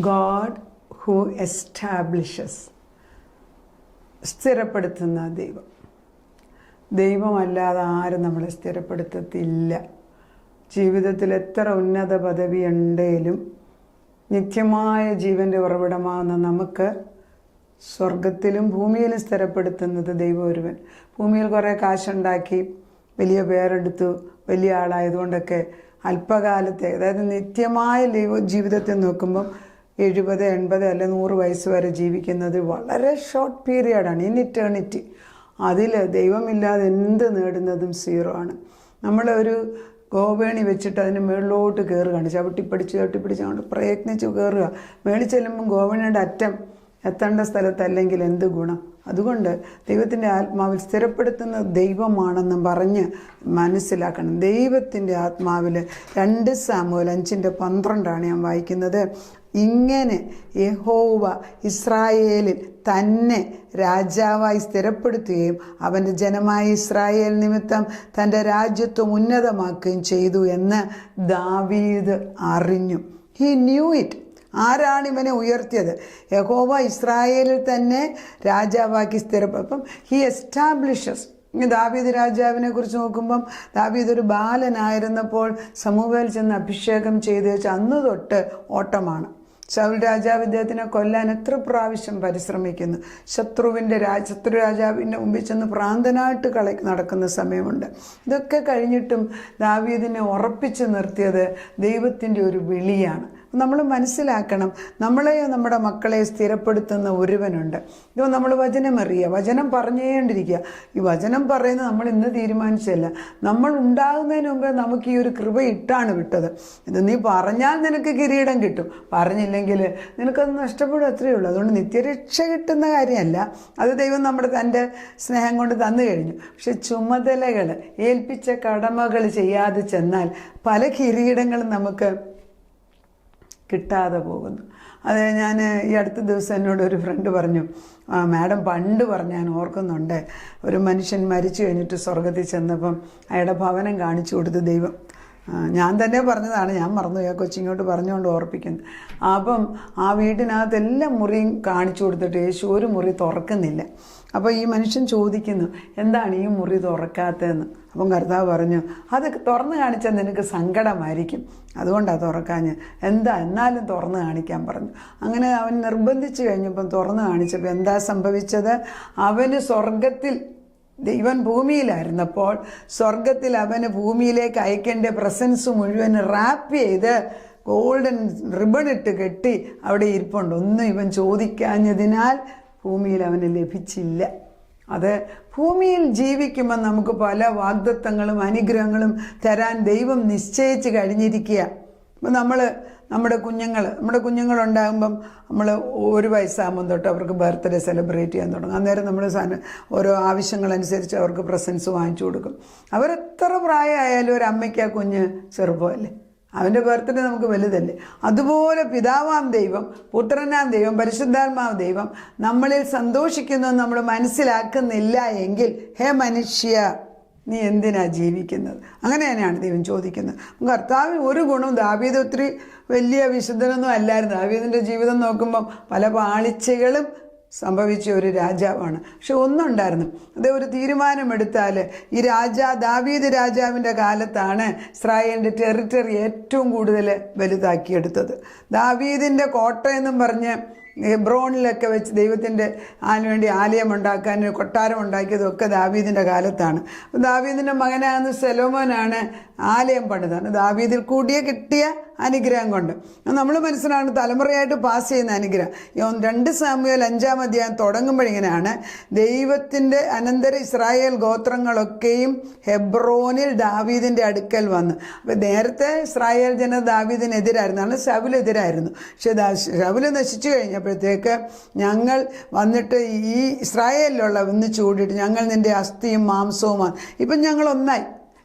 God who establishes, സ്ഥിരപ്പെടുത്തുന്ന ദൈവം. ദൈവമല്ലാതെ ആരും നമ്മളെ സ്ഥിരപ്പെടുത്തത്തില്ല. ജീവിതത്തിൽ എത്ര ഉന്നത പദവി ഉണ്ടെങ്കിലും നിത്യമായ ജീവൻ്റെ ഉറവിടമാകുന്ന നമുക്ക് സ്വർഗത്തിലും ഭൂമിയിലും സ്ഥിരപ്പെടുത്തുന്നത് ദൈവം ഒരുവൻ. ഭൂമിയിൽ കുറേ കാശുണ്ടാക്കി വലിയ പേരെടുത്തു വലിയ ആളായതുകൊണ്ടൊക്കെ അല്പകാലത്തെ, അതായത് നിത്യമായ ജീവിതത്തെ നോക്കുമ്പം 70, 80 അല്ല 100 വയസ്സ് വരെ ജീവിക്കുന്നത് വളരെ ഷോർട്ട് പീരിയഡാണ്. ഇൻ ഇറ്റേണിറ്റി അതിൽ ദൈവമില്ലാതെ എന്ത് നേടുന്നതും സീറോ ആണ്. നമ്മളൊരു ഗോവേണി വെച്ചിട്ട് അതിന് മുകളിലോട്ട് കയറുകയാണ്, ചവിട്ടിപ്പിടിച്ച് അങ്ങോട്ട് പ്രയത്നിച്ച് കയറുക. മേളിൽ ചെല്ലുമ്പം ഗോവേണിയുടെ അറ്റം എത്തേണ്ട സ്ഥലത്തല്ലെങ്കിൽ എന്ത് ഗുണം? അതുകൊണ്ട് ദൈവത്തിൻ്റെ ആത്മാവിൽ സ്ഥിരപ്പെടുത്തുന്ന ദൈവമാണെന്ന് പറഞ്ഞ് മനസ്സിലാക്കണം. ദൈവത്തിൻ്റെ ആത്മാവിൽ 2 സാമുവേൽ 5:12 ഞാൻ വായിക്കുന്നത്. ഇങ്ങനെ യഹോവ ഇസ്രായേലിൽ തന്നെ രാജാവായി സ്ഥിരപ്പെടുത്തുകയും അവൻ്റെ ജനമായ ഇസ്രായേൽ നിമിത്തം തൻ്റെ രാജ്യത്വം ഉന്നതമാക്കുകയും ചെയ്തു എന്ന് ദാവീദ് അറിഞ്ഞു. He knew it. ആരാണ് ഇവനെ ഉയർത്തിയത്? യഹോവ ഇസ്രായേലിൽ തന്നെ രാജാവാക്കി സ്ഥിരപ്പെടും. He establishes. ദാവീദ് രാജാവിനെ കുറിച്ച് നോക്കുമ്പം ദാവീദ് ഒരു ബാലനായിരുന്നപ്പോൾ സമൂവേൽ ചെന്ന് അഭിഷേകം ചെയ്ത് വെച്ച് അന്ന് തൊട്ട് ഓട്ടമാണ്. ശൗൽ രാജാവ് ഇദ്ദേഹത്തിനെ കൊല്ലാൻ എത്ര പ്രാവശ്യം പരിശ്രമിക്കുന്നു. ശത്രു രാജാവിൻ്റെ മുമ്പിൽ ചെന്ന് ഭ്രാന്തനായിട്ട് നടക്കുന്ന സമയമുണ്ട്. ഇതൊക്കെ കഴിഞ്ഞിട്ടും ദാവീദിനെ ഉറപ്പിച്ച് നിർത്തിയത് ദൈവത്തിൻ്റെ ഒരു വിളിയാണ്. നമ്മൾ മനസ്സിലാക്കണം, നമ്മളെയോ നമ്മുടെ മക്കളെ സ്ഥിരപ്പെടുത്തുന്ന ഒരുവനുണ്ട്. ഇപ്പോൾ നമ്മൾ വചനം അറിയുക, വചനം പറഞ്ഞുകൊണ്ടിരിക്കുക. ഈ വചനം പറയുന്നത് നമ്മൾ ഇന്ന് തീരുമാനിച്ചല്ല, നമ്മൾ ഉണ്ടാകുന്നതിന് മുമ്പേ നമുക്ക് ഈ ഒരു കൃപ ഇട്ടാണ് വിട്ടത്. ഇത് നീ പറഞ്ഞാൽ നിനക്ക് കിരീടം കിട്ടും, പറഞ്ഞില്ലെങ്കിൽ നിനക്കത് നഷ്ടപ്പെടും, അത്രയേ ഉള്ളൂ. അതുകൊണ്ട് നിത്യരക്ഷ കിട്ടുന്ന കാര്യമല്ല, അത് ദൈവം തൻ്റെ സ്നേഹം കൊണ്ട് തന്നു കഴിഞ്ഞു. പക്ഷെ ചുമതലകൾ, ഏൽപ്പിച്ച കടമകൾ ചെയ്യാതെ ചെന്നാൽ പല കിരീടങ്ങളും നമുക്ക് കിട്ടാതെ പോകുന്നു. അത് ഞാൻ ഈ അടുത്ത ദിവസം എന്നോട് ഒരു ഫ്രണ്ട് പറഞ്ഞു, മാഡം പണ്ട് ഞാൻ ഓർക്കുന്നുണ്ട്, ഒരു മനുഷ്യൻ മരിച്ചു കഴിഞ്ഞിട്ട് സ്വർഗത്തിൽ ചെന്നപ്പം അയാളുടെ ഭവനം കാണിച്ചു കൊടുത്ത് ദൈവം. ഞാൻ തന്നെ പറഞ്ഞതാണ്, ഞാൻ മറന്നു, ആ കൊച്ചിങ്ങോട്ട് പറഞ്ഞുകൊണ്ട് ഓർപ്പിക്കുന്നു. അപ്പം ആ വീട്ടിനകത്ത് എല്ലാ മുറിയും കാണിച്ചു കൊടുത്തിട്ട് യേശു ഒരു മുറി തുറക്കുന്നില്ല. അപ്പോൾ ഈ മനുഷ്യൻ ചോദിക്കുന്നു, എന്താണ് ഈ മുറി തുറക്കാത്തതെന്ന്. അപ്പം കർത്താവ് പറഞ്ഞു, അത് തുറന്ന് കാണിച്ചാൽ നിനക്ക് സങ്കടമായിരിക്കും, അതുകൊണ്ടാണ് തുറക്കാഞ്ഞ്. എന്നാലും തുറന്ന് കാണിക്കാൻ പറഞ്ഞു. അങ്ങനെ അവൻ നിർബന്ധിച്ചു കഴിഞ്ഞപ്പം തുറന്ന് കാണിച്ചപ്പോൾ എന്താ സംഭവിച്ചത്? അവന് സ്വർഗത്തിൽ, ഇവൻ ഭൂമിയിലായിരുന്നപ്പോൾ സ്വർഗത്തിൽ അവന് ഭൂമിയിലേക്ക് അയക്കേണ്ട പ്രസൻസ് മുഴുവൻ റാപ്പ് ചെയ്ത് ഗോൾഡൻ റിബൺ ഇട്ട് കെട്ടി അവിടെ ഇരിപ്പുണ്ട്. ഒന്നും ഇവൻ ചോദിക്കാഞ്ഞതിനാൽ ഭൂമിയിൽ അവന് ലഭിച്ചില്ല. അത് ഭൂമിയിൽ ജീവിക്കുമ്പോൾ നമുക്ക് പല വാഗ്ദത്തങ്ങളും അനുഗ്രഹങ്ങളും തരാൻ ദൈവം നിശ്ചയിച്ച് കഴിഞ്ഞിരിക്കുക. അപ്പം നമ്മുടെ കുഞ്ഞുങ്ങളുണ്ടാകുമ്പം നമ്മൾ 1 വയസ്സാകുമ്പം തൊട്ട് അവർക്ക് ബർത്ത്ഡേ സെലിബ്രേറ്റ് ചെയ്യാൻ തുടങ്ങും. അന്നേരം നമ്മൾ ഓരോ ആവശ്യങ്ങളനുസരിച്ച് അവർക്ക് പ്രസൻസ് വാങ്ങിച്ചു കൊടുക്കും. അവരെത്ര പ്രായമായാലും ഒരു അമ്മയ്ക്ക് ആ കുഞ്ഞ് ചെറുപ്പമല്ലേ, അവൻ്റെ ബർത്ത്ഡേ നമുക്ക് വലുതല്ലേ. അതുപോലെ പിതാവാം ദൈവം, പുത്രനാം ദൈവം, പരിശുദ്ധാത്മാവ് ദൈവം നമ്മളിൽ സന്തോഷിക്കുന്നു എന്ന് നമ്മൾ മനസ്സിലാക്കുന്നില്ല എങ്കിൽ, ഹേ മനുഷ്യ, നീ എന്തിനാ ജീവിക്കുന്നത്? അങ്ങനെ തന്നെയാണ് ദൈവം ചോദിക്കുന്നത്. കർത്താവിന് ഒരു ഗുണവും, ദാവീദ് ഒത്തിരി വലിയ വിശുദ്ധനൊന്നും അല്ലായിരുന്നു. ദാവീദിൻ്റെ ജീവിതം നോക്കുമ്പം പല പാളിച്ചകളും സംഭവിച്ച ഒരു രാജാവാണ്. പക്ഷെ ഒന്നുണ്ടായിരുന്നു, അത് ഒരു തീരുമാനമെടുത്താൽ ഈ ദാവീദ് രാജാവിൻ്റെ കാലത്താണ് ഇസ്രായേലിൻ്റെ ടെറിട്ടറി ഏറ്റവും കൂടുതൽ വലുതാക്കിയെടുത്തത്. ദാവീദിൻ്റെ കോട്ടയെന്നും പറഞ്ഞ് ഹെബ്രോണിലൊക്കെ വെച്ച് ദൈവത്തിൻ്റെ വേണ്ടി ആലയം ഉണ്ടാക്കാൻ കൊട്ടാരം ഉണ്ടാക്കിയതൊക്കെ ദാവീദിൻ്റെ കാലത്താണ്. ദാവീദിൻ്റെ മകനാകുന്ന സൊലൊമോനാണ് ആലയം പണിതാണ്. ദാവീദിൽ കൂടിയ കിട്ടിയ അനുഗ്രഹം കൊണ്ട് നമ്മൾ മനസ്സിലാണ് തലമുറയായിട്ട് പാസ് ചെയ്യുന്ന അനുഗ്രഹം. 2 സാമുവേൽ 5-ാം അധ്യായം തുടങ്ങുമ്പോഴിങ്ങനെയാണ്, ദൈവത്തിൻ്റെ അനന്തര ഇസ്രായേൽ ഗോത്രങ്ങളൊക്കെയും ഹെബ്രോനിൽ ദാവീദിൻ്റെ അടുക്കൽ വന്ന്. അപ്പോൾ നേരത്തെ ഇസ്രായേൽ ജന ദാവീദിനെതിരായിരുന്നു, അന്ന് ശൗലെതിരായിരുന്നു. പക്ഷേ ശൗല് നശിച്ചു കഴിഞ്ഞപ്പോഴത്തേക്ക് ഞങ്ങൾ വന്നിട്ട് ഈ ഇസ്രായേലിലുള്ള ഒന്ന് ചൂണ്ടിയിട്ട്, ഞങ്ങൾ നിൻ്റെ അസ്ഥിയും മാംസവുമാണ്, ഇപ്പം ഞങ്ങൾ ഒന്നായി.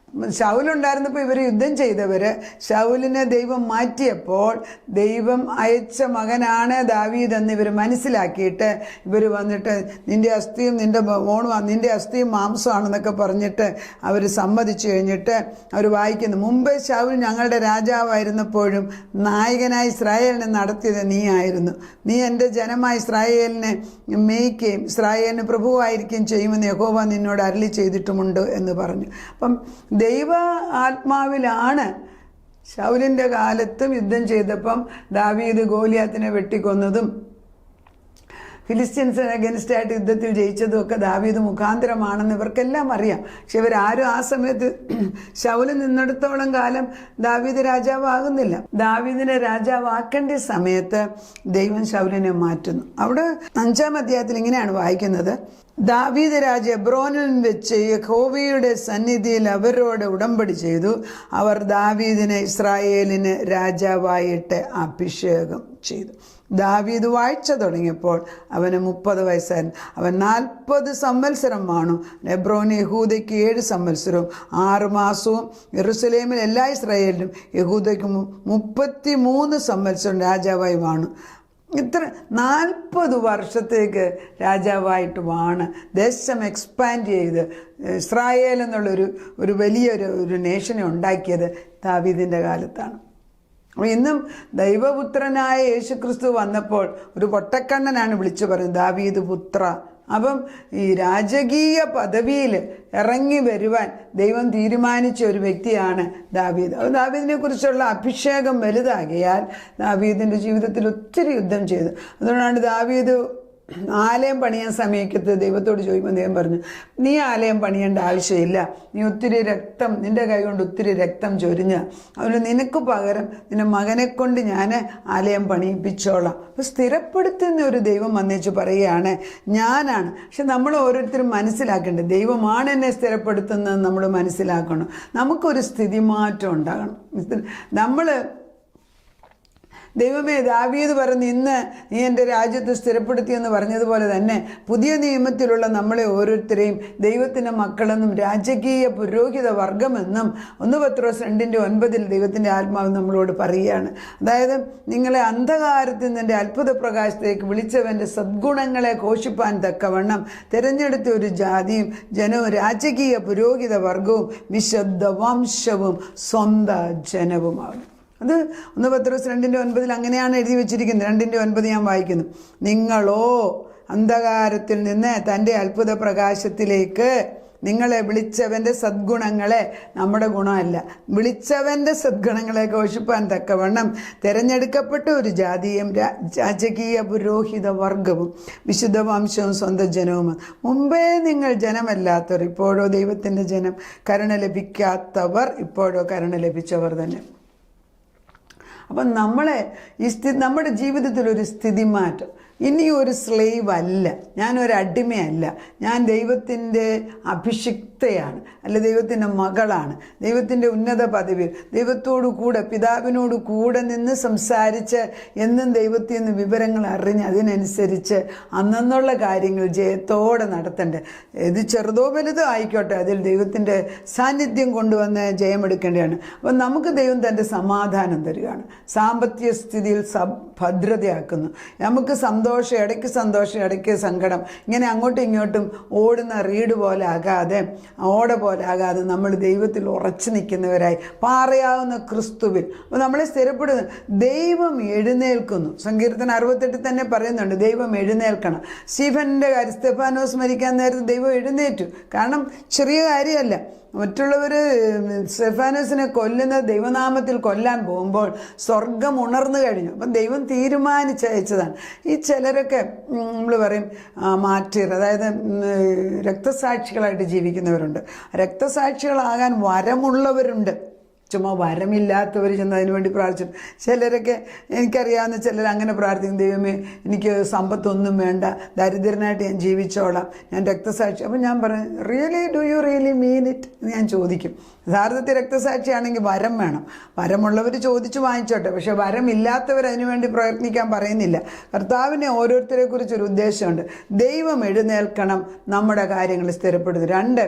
ശൗലുണ്ടായിരുന്നപ്പോൾ ഇവർ യുദ്ധം ചെയ്തവർ ശൗലിനെ ദൈവം മാറ്റിയപ്പോൾ ദൈവം അയച്ച മകനാണ് ദാവീദ് എന്ന് ഇവർ മനസ്സിലാക്കിയിട്ട് ഇവർ വന്നിട്ട് നിൻ്റെ അസ്ഥിയും നിൻ്റെ മോണും നിൻ്റെ അസ്ഥിയും മാംസമാണെന്നൊക്കെ പറഞ്ഞിട്ട് അവർ സമ്മതിച്ചു കഴിഞ്ഞിട്ട് അവർ വായിക്കുന്നു, മുമ്പേ ശൗൽ ഞങ്ങളുടെ രാജാവായിരുന്നപ്പോഴും നായകനായി ഇസ്രായേലിനെ നടത്തിയത് നീ ആയിരുന്നു. നീ എൻ്റെ ജനമായ ഇസ്രായേലിനെ മേയ്ക്കുകയും ഇസ്രായേലിന് പ്രഭുവായിരിക്കുകയും ചെയ്യുമെന്ന് യഹോവ നിന്നോട് അരുളി ചെയ്തിട്ടുമുണ്ട് എന്ന് പറഞ്ഞു. അപ്പം ദൈവ ആത്മാവിലാണ് ശൗലിൻ്റെ കാലത്തും യുദ്ധം ചെയ്തപ്പം ദാവീദ് ഗോലിയാത്തിനെ വെട്ടിക്കൊന്നതും ഫിലിസ്തീൻസിന് അഗൻസ്റ്റായിട്ട് യുദ്ധത്തിൽ ജയിച്ചതും ഒക്കെ ദാവീദ് മുഖാന്തരമാണെന്ന് ഇവർക്കെല്ലാം അറിയാം. പക്ഷെ ഇവരാരും ആ സമയത്ത് ശൗല് നിന്നിടത്തോളം കാലം ദാവീദ് രാജാവാകുന്നില്ല. ദാവീദിനെ രാജാവാക്കേണ്ട സമയത്ത് ദൈവം ശൗലിനെ മാറ്റുന്നു. അവിടെ 5-ാം അധ്യായത്തിൽ ഇങ്ങനെയാണ് വായിക്കുന്നത്, ദാവീദ് രാജ എബ്രോനിൽ വെച്ച് യഹോവയുടെ സന്നിധിയിൽ അവരോട് ഉടമ്പടി ചെയ്തു. അവർ ദാവീദിനെ ഇസ്രായേലിന് രാജാവായിട്ട് അഭിഷേകം ചെയ്തു. ദാവീദ് വാഴ്ച തുടങ്ങിയപ്പോൾ അവന് 30 വയസ്സായിരുന്നു. അവൻ 40 സംവത്സരം വാണു. എബ്രോൻ യഹൂദയ്ക്ക് 7 സംവത്സരവും 6 മാസവും യെരൂശലേമിൽ എല്ലാ ഇസ്രായേലിലും യഹൂദയ്ക്ക് 33 സംവത്സരം രാജാവായി വാണു. ഇത്ര 40 വർഷത്തേക്ക് രാജാവായിട്ട് വാണ് ദേശം എക്സ്പാൻഡ് ചെയ്ത് ഇസ്രായേൽ എന്നുള്ളൊരു വലിയൊരു നേഷനെ ഉണ്ടാക്കിയത് ദാവീദിൻ്റെ കാലത്താണ്. അപ്പോൾ ഇന്നും ദൈവപുത്രനായ യേശുക്രിസ്തു വന്നപ്പോൾ ഒരു പൊട്ടക്കണ്ണനാണ് വിളിച്ചു പറയുന്നത്, ദാവീദ് പുത്ര. അപ്പം ഈ രാജകീയ പദവിയിൽ ഇറങ്ങി വരുവാൻ ദൈവം തീരുമാനിച്ച ഒരു വ്യക്തിയാണ് ദാവീദ്. അപ്പോൾ ദാവീദിനെ കുറിച്ചുള്ള അഭിഷേകം വലുതാകിയാൽ ദാവീദിൻ്റെ ജീവിതത്തിൽ ഒത്തിരി യുദ്ധം ചെയ്തു. അതുകൊണ്ടാണ് ദാവീദ് ആലയം പണിയാൻ സമയത്ത് ദൈവത്തോട് ചോദിക്കുമ്പോൾ ദൈവം പറഞ്ഞു, നീ ആലയം പണിയേണ്ട ആവശ്യമില്ല, നീ ഒത്തിരി രക്തം നിൻ്റെ കൈ കൊണ്ട് ഒത്തിരി രക്തം ചൊരിഞ്ഞ് അതുകൊണ്ട് നിനക്ക് പകരം നിൻ്റെ മകനെ കൊണ്ട് ഞാൻ ആലയം പണിയിപ്പിച്ചോളാം. അപ്പോൾ സ്ഥിരപ്പെടുത്തുന്ന ഒരു ദൈവം വന്നേച്ച് പറയുകയാണ് ഞാനാണ്. പക്ഷെ നമ്മൾ ഓരോരുത്തരും മനസ്സിലാക്കേണ്ടത് ദൈവമാണ് എന്നെ സ്ഥിരപ്പെടുത്തുന്നത് നമ്മൾ മനസ്സിലാക്കണം. നമുക്കൊരു സ്ഥിതിമാറ്റം ഉണ്ടാകണം. നമ്മൾ ദൈവമേ, ദാവീദ് പറഞ്ഞ് ഇന്ന് നീ എൻ്റെ രാജ്യത്ത് സ്ഥിരപ്പെടുത്തിയെന്ന് പറഞ്ഞതുപോലെ തന്നെ പുതിയ നിയമത്തിലുള്ള നമ്മളെ ഓരോരുത്തരെയും ദൈവത്തിൻ്റെ മക്കളെന്നും രാജകീയ പുരോഹിത വർഗമെന്നും 1 പത്രോസ് 2:9 ദൈവത്തിൻ്റെ ആത്മാവ് നമ്മളോട് പറയുകയാണ്. അതായത് നിങ്ങളെ അന്ധകാരത്തിൽ നിൻ്റെ അത്ഭുത പ്രകാശത്തേക്ക് വിളിച്ചവൻ്റെ സദ്ഗുണങ്ങളെ ഘോഷിപ്പാൻ തക്കവണ്ണം തിരഞ്ഞെടുത്ത ഒരു ജാതിയും ജനവും രാജകീയ പുരോഹിത വർഗവും വിശുദ്ധ വംശവും സ്വന്തം ജനവുമാകും. അത് 1 പത്രോസ് 2:9 അങ്ങനെയാണ് എഴുതി വെച്ചിരിക്കുന്നത്. 2:9 ഞാൻ വായിക്കുന്നു, നിങ്ങളോ അന്ധകാരത്തിൽ നിന്ന് തൻ്റെ അത്ഭുത പ്രകാശത്തിലേക്ക് നിങ്ങളെ വിളിച്ചവൻ്റെ സദ്ഗുണങ്ങളെ, നമ്മുടെ ഗുണമല്ല, വിളിച്ചവൻ്റെ സദ്ഗുണങ്ങളെ ഘോഷിപ്പാൻ തക്കവണ്ണം തിരഞ്ഞെടുക്കപ്പെട്ട ഒരു ജാതിയും രാജകീയ പുരോഹിത വർഗവും വിശുദ്ധ വംശവും സ്വന്തം ജനവും. മുമ്പേ നിങ്ങൾ ജനമല്ലാത്തവർ, ഇപ്പോഴോ ദൈവത്തിൻ്റെ ജനം, കരുണ ലഭിക്കാത്തവർ, ഇപ്പോഴോ കരുണ ലഭിച്ചവർ തന്നെ. അപ്പം നമ്മളെ നമ്മുടെ ജീവിതത്തിലൊരു സ്ഥിതിമാറ്റം. ഇനി ഒരു സ്ലേവ് അല്ല, ഞാനൊരു അടിമയല്ല, ഞാൻ ദൈവത്തിൻ്റെ അഭിഷിക്തയാണ്, അല്ല ദൈവത്തിൻ്റെ മകളാണ്, ദൈവത്തിൻ്റെ ഉന്നത പദവി, ദൈവത്തോടു കൂടെ പിതാവിനോട് കൂടെ നിന്ന് സംസാരിച്ച് എന്നും ദൈവത്തിൽ നിന്ന് വിവരങ്ങൾ അറിഞ്ഞ് അതിനനുസരിച്ച് അന്നുള്ള കാര്യങ്ങൾ ജയത്തോടെ നടത്തേണ്ടത്. ഇത് ചെറുതോ വലുതോ ആയിക്കോട്ടെ, അതിൽ ദൈവത്തിൻ്റെ സാന്നിധ്യം കൊണ്ടുവന്ന് ജയമെടുക്കേണ്ടതാണ്. അപ്പം നമുക്ക് ദൈവം തൻ്റെ സമാധാനം തരികയാണ്, സാമ്പത്തിക സ്ഥിതിയിൽ ഭദ്രതയാക്കുന്നു. നമുക്ക് ഇടയ്ക്ക് സന്തോഷം ഇടയ്ക്ക് സങ്കടം, ഇങ്ങനെ അങ്ങോട്ടും ഇങ്ങോട്ടും ഓടുന്ന റീഡ് പോലെ ആകാതെ ഓട പോലെ ആകാതെ നമ്മൾ ദൈവത്തിൽ ഉറച്ചു നിൽക്കുന്നവരായി പാറയാവുന്ന ക്രിസ്തുവിൽ നമ്മളെ സ്ഥിരപ്പെടുന്നു. ദൈവം എഴുന്നേൽക്കുന്നു. സങ്കീർത്തനം 68 തന്നെ പറയുന്നുണ്ട്, ദൈവം എഴുന്നേൽക്കണം. സ്തേഫാനോസ് മരിക്കാൻ നേരത്ത് ദൈവം എഴുന്നേറ്റു. കാരണം ചെറിയ കാര്യമല്ല. മറ്റുള്ളവർ സ്തേഫാനോസിനെ കൊല്ലുന്നത് ദൈവനാമത്തിൽ കൊല്ലാൻ പോകുമ്പോൾ സ്വർഗം ഉണർന്നു കഴിഞ്ഞു. അപ്പം ദൈവം തീരുമാനിച്ചയച്ചതാണ്. ഈ ചിലരൊക്കെ നമ്മൾ പറയും മാർട്ടിർ, അതായത് രക്തസാക്ഷികളായിട്ട് ജീവിക്കുന്നവരുണ്ട്. രക്തസാക്ഷികളാകാൻ വരമുള്ളവരുണ്ട്. ചുമ്മാ വരമില്ലാത്തവർ ചെന്ന് അതിന് വേണ്ടി പ്രാർത്ഥിച്ചു. ചിലരൊക്കെ എനിക്കറിയാവുന്ന ചിലർ അങ്ങനെ പ്രാർത്ഥിക്കും, ദൈവമേ എനിക്ക് സമ്പത്തൊന്നും വേണ്ട, ദരിദ്രനായിട്ട് ഞാൻ ജീവിച്ചോളാം, ഞാൻ രക്തസാക്ഷി. അപ്പം ഞാൻ പറയും, really do you really mean it എന്ന് ഞാൻ ചോദിക്കും. യഥാർത്ഥത്തിൽ രക്തസാക്ഷിയാണെങ്കിൽ വരം വേണം. വരമുള്ളവർ ചോദിച്ചു വാങ്ങിച്ചോട്ടെ, പക്ഷെ വരമില്ലാത്തവർ അതിനുവേണ്ടി പ്രയത്നിക്കാൻ പറയുന്നില്ല. കർത്താവിനെ ഓരോരുത്തരെ കുറിച്ചൊരു ഉദ്ദേശമുണ്ട്. ദൈവം എഴുന്നേൽക്കണം, നമ്മുടെ കാര്യങ്ങൾ സ്ഥിരപ്പെടുത്തും. 2,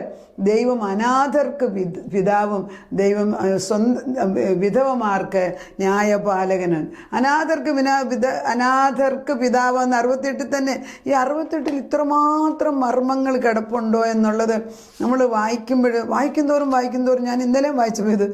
ദൈവം അനാഥർക്ക് പിതാവും ദൈവം വിധവമാർക്ക് ന്യായപാലകനാണ്. അനാഥർക്ക് പിതാവെന്ന് 68 തന്നെ. ഈ 68 ഇത്രമാത്രം മർമ്മങ്ങൾ കിടപ്പുണ്ടോ എന്നുള്ളത് നമ്മൾ വായിക്കുന്തോറും ഞാൻ ഇന്നലെ വായിച്ചു പോയത്,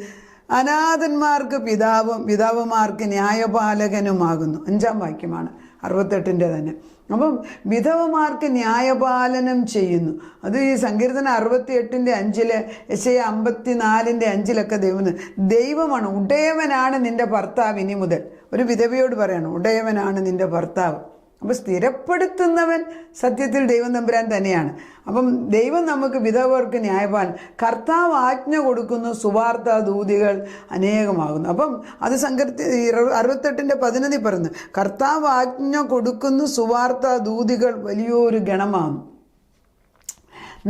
അനാഥന്മാർക്ക് പിതാവും വിധവമാർക്ക് ന്യായപാലകനുമാകുന്നു. 5-ാം വാക്യമാണ് 68 തന്നെ. അപ്പം വിധവമാർക്ക് ന്യായപാലനം ചെയ്യുന്നു. അത് ഈ സങ്കീർത്തനം 68:5, യെശയ്യാ 54:5 ദൈവമാണ്. ഉടയവനാണ് നിൻ്റെ ഭർത്താവ്. ഇനി മുതൽ ഒരു വിധവയോട് പറയണം, ഉടയവനാണ് നിൻ്റെ ഭർത്താവ്. അപ്പം സ്ഥിരപ്പെടുത്തുന്നവൻ സത്യത്തിൽ ദൈവം തമ്പുരാൻ തന്നെയാണ്. അപ്പം ദൈവം നമുക്ക് വിധവർക്ക് ന്യായപാലനം, കർത്താവ് ആജ്ഞ കൊടുക്കുന്നു, സുവാർത്താ ദൂതികൾ അനേകമാകുന്നു. അപ്പം അത് 68:11 പറയുന്നു, കർത്താവ് ആജ്ഞ കൊടുക്കുന്നു, സുവാർത്താ ദൂതികൾ വലിയൊരു ഗണമാകുന്നു.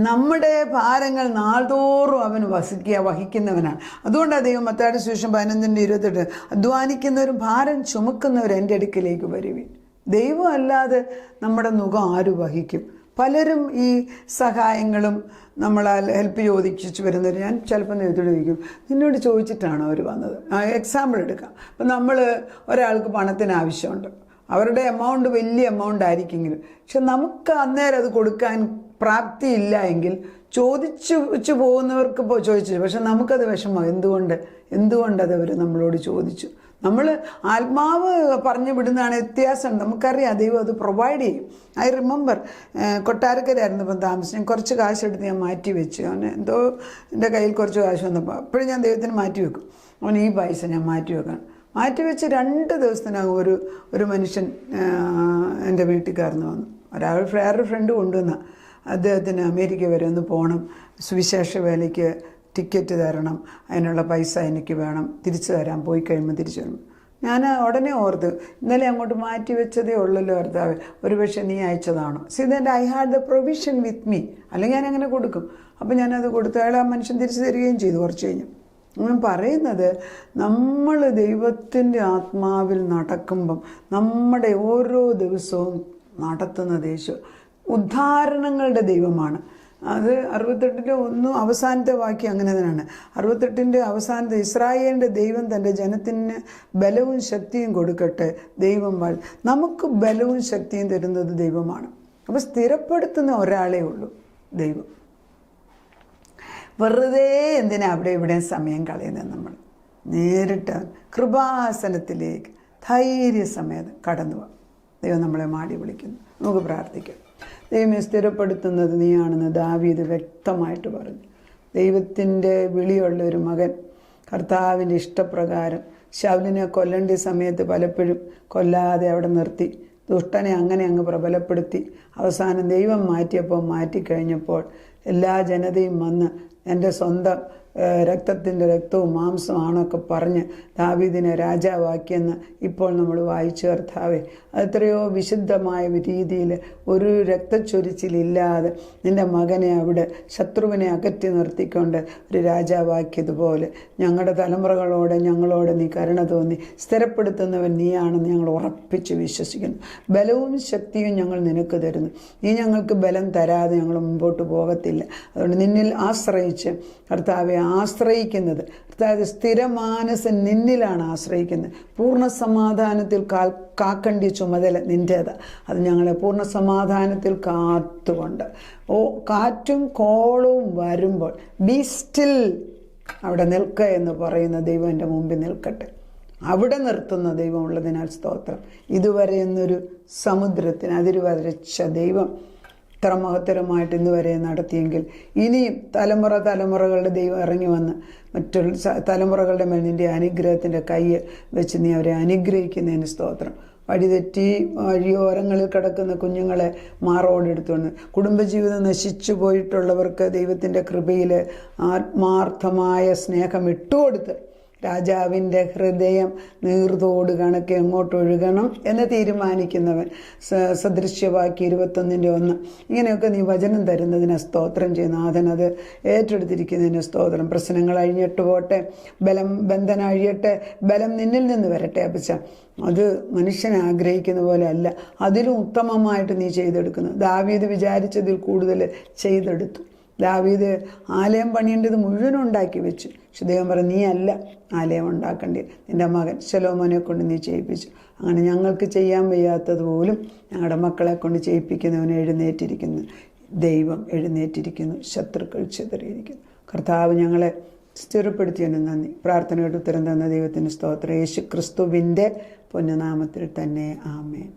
നമ്മുടെ ഭാരങ്ങൾ നാൾതോറും അവൻ വഹിക്കുന്നവനാണ്. അതുകൊണ്ടാണ് ദൈവം മത്തായിയുടെ സുവിശേഷം 11:28 അധ്വാനിക്കുന്നവരും ഭാരം ചുമക്കുന്നവരും എൻ്റെ അടുക്കിലേക്ക് വരുവിൻ. ദൈവം അല്ലാതെ നമ്മുടെ നുകം ആര് വഹിക്കും? പലരും ഈ സഹായങ്ങളും നമ്മളാൽ ഹെൽപ്പ് ചോദിച്ചു വരുന്നവർ, ഞാൻ ചിലപ്പോൾ നേരത്തോട് ചോദിക്കും, നിന്നോട് ചോദിച്ചിട്ടാണോ അവർ വന്നത്? എക്സാമ്പിൾ എടുക്കാം. അപ്പം നമ്മൾ ഒരാൾക്ക് പണത്തിന് ആവശ്യമുണ്ട്, അവരുടെ എമൗണ്ട് വലിയ എമൗണ്ട് ആയിരിക്കെങ്കിലും, പക്ഷെ നമുക്ക് അന്നേരം അത് കൊടുക്കാൻ പ്രാപ്തിയില്ല എങ്കിൽ ചോദിച്ചു പോകുന്നവർക്ക് ചോദിച്ചു, പക്ഷെ നമുക്കത് വിഷമം. എന്തുകൊണ്ടത് അവർ നമ്മളോട് ചോദിച്ചു? നമ്മൾ ആത്മാവ് പറഞ്ഞു വിടുന്നതാണ് വ്യത്യാസം. നമുക്കറിയാം ദൈവം അത് പ്രൊവൈഡ് ചെയ്യും. ഐ റിമെമ്പർ കൊട്ടാരക്കരയായിരുന്നു ഇപ്പം താമസിച്ചു. കുറച്ച് കാശെടുത്ത് ഞാൻ മാറ്റി വെച്ചു. അവന് എന്തോ എൻ്റെ കയ്യിൽ കുറച്ച് കാശ് വന്നപ്പോൾ അപ്പോഴും ഞാൻ ദൈവത്തിന് മാറ്റി വെക്കും. അവൻ ഈ പൈസ ഞാൻ മാറ്റി വെക്കണം. മാറ്റി വെച്ച് 2 ദിവസത്തിനകം ഒരു മനുഷ്യൻ എൻ്റെ വീട്ടുകാരന് വന്നു. വേറൊരു ഫ്രണ്ട് കൊണ്ടുവന്ന അദ്ദേഹത്തിന് അമേരിക്ക വരെ ഒന്ന് പോകണം, സുവിശേഷ വേലയ്ക്ക് ടിക്കറ്റ് തരണം, അതിനുള്ള പൈസ എനിക്ക് വേണം, തിരിച്ചു തരാൻ, പോയി കഴിയുമ്പോൾ തിരിച്ചു വരണം. ഞാൻ ഉടനെ ഓർത്ത്, ഇന്നലെ അങ്ങോട്ട് മാറ്റി വെച്ചതേ ഉള്ളല്ലോ ഭർത്താവ്, ഒരുപക്ഷെ നീ അയച്ചതാണോ? See that I had the provision with me, അല്ലെങ്കിൽ ഞാൻ അങ്ങനെ കൊടുക്കും. അപ്പം ഞാനത് കൊടുത്തു. അയാൾ ആ മനുഷ്യൻ തിരിച്ചു തരികയും ചെയ്തു കുറച്ച് കഴിഞ്ഞ്. ഞാൻ പറയുന്നത്, നമ്മൾ ദൈവത്തിൻ്റെ ആത്മാവിൽ നടക്കുമ്പം നമ്മുടെ ഓരോ ദിവസവും നടത്തുന്ന ദേശം ഉദ്ധാരണങ്ങളുടെ ദൈവമാണ്. അത് 68:1 അവസാനത്തെ വാക്യം അങ്ങനെ തന്നെയാണ്. 68 അവസാനത്തെ, ഇസ്രായേലിൻ്റെ ദൈവം തൻ്റെ ജനത്തിന് ബലവും ശക്തിയും കൊടുക്കട്ടെ. ദൈവം നമുക്ക് ബലവും ശക്തിയും തരുന്നത് ദൈവമാണ്. അപ്പോൾ സ്ഥിരപ്പെടുത്തുന്ന ഒരാളേ ഉള്ളൂ, ദൈവം. വെറുതെ എന്തിനാ അവിടെ ഇവിടെ സമയം കളയുന്നത്? നമ്മൾ നേരിട്ട് കൃപാസനത്തിലേക്ക് ധൈര്യസമേതം കടന്നു പോകാം. ദൈവം നമ്മളെ മാടി വിളിക്കുന്നു. നമുക്ക് പ്രാർത്ഥിക്കാം. ദൈവമേ, സ്ഥിരപ്പെടുത്തുന്നത് നീയാണെന്ന് ദാവീദ് വ്യക്തമായിട്ട് പറഞ്ഞു. ദൈവത്തിൻ്റെ വിളിയുള്ള ഒരു മകൻ കർത്താവിൻ്റെ ഇഷ്ടപ്രകാരം ശൗലിനെ കൊല്ലേണ്ട സമയത്ത് പലപ്പോഴും കൊല്ലാതെ അവിടെ നിർത്തി, ദുഷ്ടനെ അങ്ങനെ അങ്ങ് പ്രബലപ്പെടുത്തി, അവസാനം ദൈവം മാറ്റിക്കഴിഞ്ഞപ്പോൾ എല്ലാ ജനതയും വന്ന് എൻ്റെ സ്വന്തം രക്തവും മാംസമാണൊക്കെ പറഞ്ഞ് ദാവീദിനെ രാജാവാക്കിയെന്ന് ഇപ്പോൾ നമ്മൾ വായിച്ചു. കർത്താവേ, അതെത്രയോ വിശുദ്ധമായ രീതിയിൽ ഒരു രക്തച്ചൊരിച്ചിലില്ലാതെ നിൻ്റെ മകനെ അവിടെ ശത്രുവിനെ അകറ്റി നിർത്തിക്കൊണ്ട് ഒരു രാജാവാക്കിയതുപോലെ ഞങ്ങളുടെ തലമുറകളോട് ഞങ്ങളോട് നീ കരുണ തോന്നി സ്ഥിരപ്പെടുത്തുന്നവൻ നീയാണെന്ന് ഞങ്ങൾ ഉറപ്പിച്ച് വിശ്വസിക്കുന്നു. ബലവും ശക്തിയും ഞങ്ങൾ നിനക്ക് തരുന്നു. നീ ഞങ്ങൾക്ക് ബലം തരാതെ ഞങ്ങൾ മുമ്പോട്ട് പോകത്തില്ല. അതുകൊണ്ട് നിന്നിൽ ആശ്രയിച്ച് കർത്താവെ ആശ്രയിക്കുന്നത്, അതായത് സ്ഥിരമാനസൻ നിന്നിലാണ് ആശ്രയിക്കുന്നത്. പൂർണ്ണ സമാധാനത്തിൽ കാക്കേണ്ട ചുമതല നിൻ്റേത്. അത് ഞങ്ങളെ പൂർണ്ണ സമാധാനത്തിൽ കാത്തുകൊണ്ട് കാറ്റും കോളവും വരുമ്പോൾ ബി സ്റ്റിൽ, അവിടെ നിൽക്കുക എന്ന് പറയുന്ന ദൈവം എൻ്റെ മുമ്പിൽ നിൽക്കട്ടെ. അവിടെ നിർത്തുന്ന ദൈവം ഉള്ളതിനാൽ സ്തോത്രം. ഇതുവരെ എന്നൊരു സമുദ്രത്തിന് അതിരുവരച്ച ദൈവം ഇത്ര മഹത്തരമായിട്ട് ഇന്നുവരെ നടത്തിയെങ്കിൽ ഇനിയും തലമുറകളുടെ ദൈവം ഇറങ്ങി വന്ന് മറ്റുള്ള തലമുറകളുടെ മേൽ നിൻ്റെ അനുഗ്രഹത്തിൻ്റെ കൈ വെച്ച് നീ അവരെ അനുഗ്രഹിക്കുന്നതിന് സ്തോത്രം. വഴിതെറ്റി വഴിയോരങ്ങളിൽ കിടക്കുന്ന കുഞ്ഞുങ്ങളെ മാറോടെടുത്തുകൊണ്ട് കുടുംബജീവിതം നശിച്ചു പോയിട്ടുള്ളവർക്ക് ദൈവത്തിൻ്റെ കൃപയിൽ ആത്മാർത്ഥമായ സ്നേഹം ഇട്ടുകൊടുത്ത് രാജാവിൻ്റെ ഹൃദയം നീർത്തോട് കണക്ക് എങ്ങോട്ടൊഴുകണം എന്ന് തീരുമാനിക്കുന്നവൻ. സദൃശ്യവാക്യം 21:1. ഇങ്ങനെയൊക്കെ നീ വചനം തരുന്നതിന് സ്തോത്രം ചെയ്യുന്ന നാഥൻ, അത് ഏറ്റെടുത്തിരിക്കുന്നതിന് സ്തോത്രം. പ്രശ്നങ്ങൾ അഴിഞ്ഞിട്ട് പോട്ടെ, ബന്ധനം അഴിയട്ടെ, ബലം നിന്നിൽ നിന്ന് വരട്ടെ അപ്പച്ച. അത് മനുഷ്യൻ ആഗ്രഹിക്കുന്ന പോലെ അല്ല, അതിലും ഉത്തമമായിട്ട് നീ ചെയ്തെടുക്കുന്നു. ദാവീദ് വിചാരിച്ചതിൽ കൂടുതൽ ചെയ്തെടുത്തു. ദാവീദ് ആലയം പണിയേണ്ടത് മുഴുവനും ഉണ്ടാക്കി വെച്ചു. പക്ഷെ ദൈവം പറഞ്ഞു, നീ അല്ല ആലയം ഉണ്ടാക്കേണ്ടത്, നിൻ്റെ മകൻ ശലോമോനെ കൊണ്ട് നീ ചെയ്യിപ്പിച്ചു. അങ്ങനെ ഞങ്ങൾക്ക് ചെയ്യാൻ വയ്യാത്തത് പോലും ഞങ്ങളുടെ മക്കളെ കൊണ്ട് ചെയ്യിപ്പിക്കുന്നവൻ എഴുന്നേറ്റിരിക്കുന്നു. ദൈവം എഴുന്നേറ്റിരിക്കുന്നു, ശത്രുക്കൾ ചിതറിയിരിക്കുന്നു. കർത്താവ് ഞങ്ങളെ സ്ഥിരപ്പെടുത്തിയതിന് നന്ദി. പ്രാർത്ഥനയുടെ ഉത്തരം തന്ന ദൈവത്തിന് സ്തോത്രം. യേശു ക്രിസ്തുവിൻ്റെ പൊന്നുനാമത്തിൽ തന്നെ ആമേൻ.